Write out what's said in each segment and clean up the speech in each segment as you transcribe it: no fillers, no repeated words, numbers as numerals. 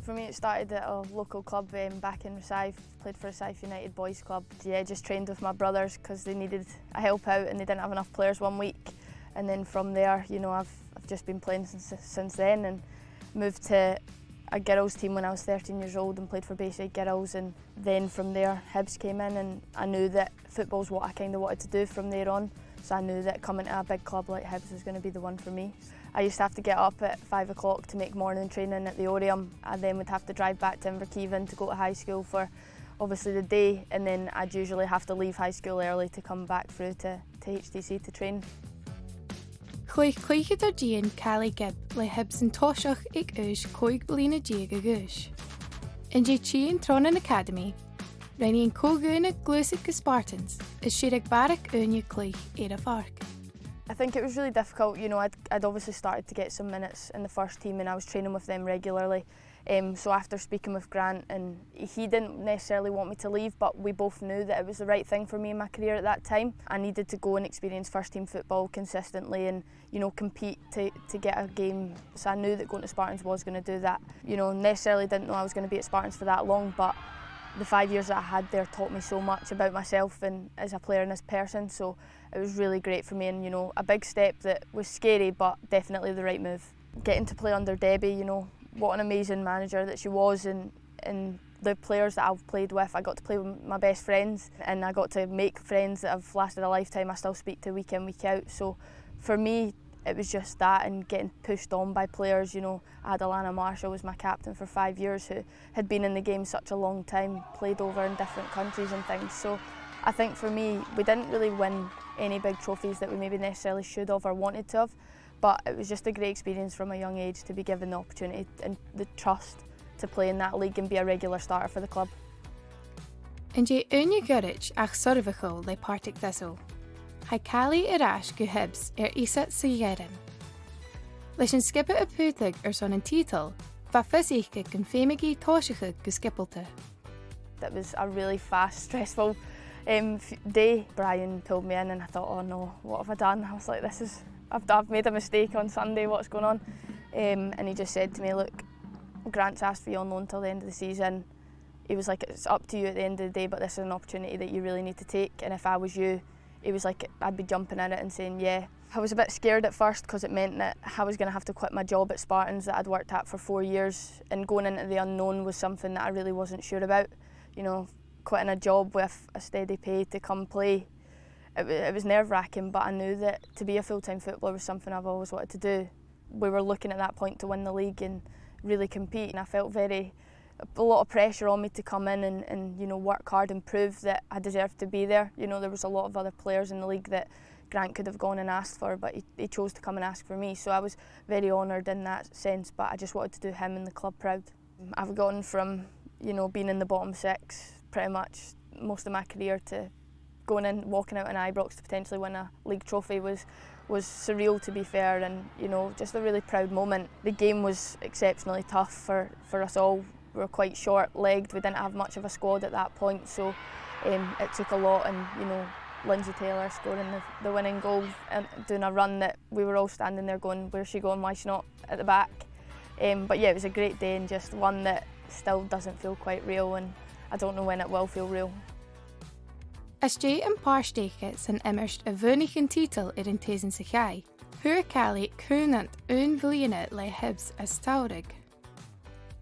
For me, it started at a local club back in Rosyth. Played for Rosyth United Boys Club. Yeah, just trained with my brothers because they needed a help out and they didn't have enough players one week. And then from there, you know, I've just been playing since then, and moved to a girls team when I was 13 years old and played for Bayside Girls. And then from there, Hibs came in, and I knew that football's what I kind of wanted to do from there on. So I knew that coming to a big club like Hibs was going to be the one for me. I used to have to get up at 5 o'clock to make morning training at the Orium. I then would have to drive back to Inverkeven to go to high school for obviously the day, and then I'd usually have to leave high school early to come back through to HTC to train. Chloe Clwychad Jean Caley Gibb le Hibs yn tosioch ag uis coig blina diag ag uis. In je chi in Tronan Academy, Rennie in Coguna Glasgow Spartans, is she ag barrack unya Clych a fark. I think it was really difficult. You know, I'd obviously started to get some minutes in the first team and I was training with them regularly. So after speaking with Grant, and he didn't necessarily want me to leave, but we both knew that it was the right thing for me in my career at that time. I needed to go and experience first team football consistently and, you know, compete to get a game. So I knew that going to Spartans was going to do that. You know, necessarily didn't know I was going to be at Spartans for that long, but the 5 years that I had there taught me so much about myself and as a player and as a person. So it was really great for me, and, you know, a big step that was scary, but definitely the right move. Getting to play under Debbie, you know, what an amazing manager that she was, and the players that I've played with, I got to play with my best friends and I got to make friends that have lasted a lifetime. I still speak to week in, week out. So for me, it was just that, and getting pushed on by players. You know, I had Alana Marshall was my captain for 5 years, who had been in the game such a long time, played over in different countries and things. So I think for me, we didn't really win any big trophies that we maybe necessarily should have or wanted to have. But it was just a great experience from a young age to be given the opportunity and the trust to play in that league and be a regular starter for the club. In je unya gurich ach sorvichol le Partick Thistle, hai Caley irash go Hibs isa sa yerin. Leis an skippe a putig son an titel, va fysiche gan femigi toshiche go skippelte. It was a really fast, stressful day. Brian pulled me in and I thought, oh no, what have I done? I was like, I've made a mistake on Sunday, what's going on? And he just said to me, look, Grant's asked for you on loan till the end of the season. He was like, it's up to you at the end of the day, but this is an opportunity that you really need to take. And if I was you, he was like, I'd be jumping at it and saying yeah. I was a bit scared at first because it meant that I was going to have to quit my job at Spartans that I'd worked at for 4 years, and going into the unknown was something that I really wasn't sure about. You know, quitting a job with a steady pay to come play. It was nerve-wracking, but I knew that to be a full-time footballer was something I've always wanted to do. We were looking at that point to win the league and really compete, and I felt a lot of pressure on me to come in and you know, work hard and prove that I deserved to be there. You know, there was a lot of other players in the league that Grant could have gone and asked for, but he chose to come and ask for me, so I was very honoured in that sense, but I just wanted to do him and the club proud. I've gone from, you know, being in the bottom six pretty much most of my career to going in, walking out in Ibrox to potentially win a league trophy was surreal, to be fair, and, you know, just a really proud moment. The game was exceptionally tough for us all. We were quite short-legged, we didn't have much of a squad at that point, so it took a lot, and, you know, Lindsay Taylor scoring the winning goal and doing a run that we were all standing there going, where's she going, why is she not at the back? But yeah, it was a great day, and just one that still doesn't feel quite real, and I don't know when it will feel real. As je een paar steken zijn immers een weinige titel in tezen zich jij, hoe Caley kunant unvliene le Hibs as taurig.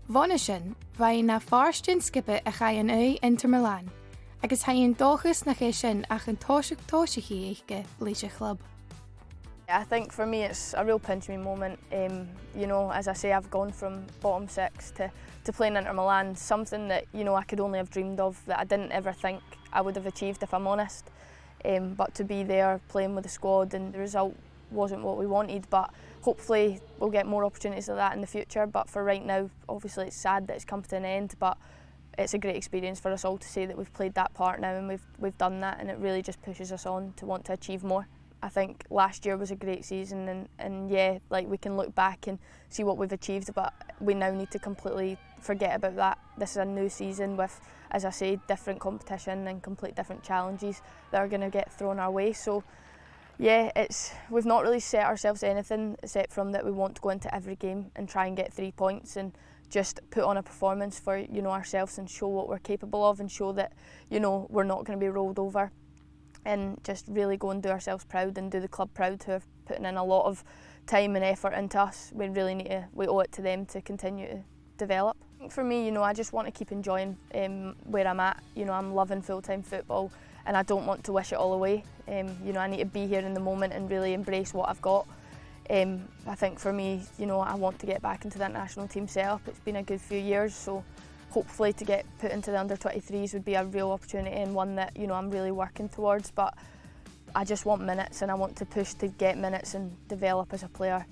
Vonnishin, wij na farsten skippe a gij een ui Inter Milan, agus hij een dochus na gij sin ach een toshig eike leisure club. I think for me it's a real pinch me moment. You know, as I say, I've gone from bottom six to playing Inter Milan, something that, you know, I could only have dreamed of, that I didn't ever think I would have achieved, if I'm honest. But to be there playing with the squad, and the result wasn't what we wanted, but hopefully we'll get more opportunities like that in the future. But for right now, obviously it's sad that it's come to an end, but it's a great experience for us all to say that we've played that part now and we've done that, and it really just pushes us on to want to achieve more. I think last year was a great season, and yeah, like, we can look back and see what we've achieved, but we now need to completely forget about that. This is a new season with, as I say, different competition and complete different challenges that are going to get thrown our way. So yeah, we've not really set ourselves anything except from that we want to go into every game and try and get 3 points and just put on a performance for, you know, ourselves and show what we're capable of and show that, you know, we're not going to be rolled over, and just really go and do ourselves proud and do the club proud, who have put in a lot of time and effort into us. We owe it to them to continue to develop. For me, you know, I just want to keep enjoying where I'm at. You know, I'm loving full-time football and I don't want to wish it all away. You know, I need to be here in the moment and really embrace what I've got. I think for me, you know, I want to get back into the international team setup. It's been a good few years, so hopefully to get put into the under-23s would be a real opportunity, and one that, you know, I'm really working towards. But I just want minutes, and I want to push to get minutes and develop as a player.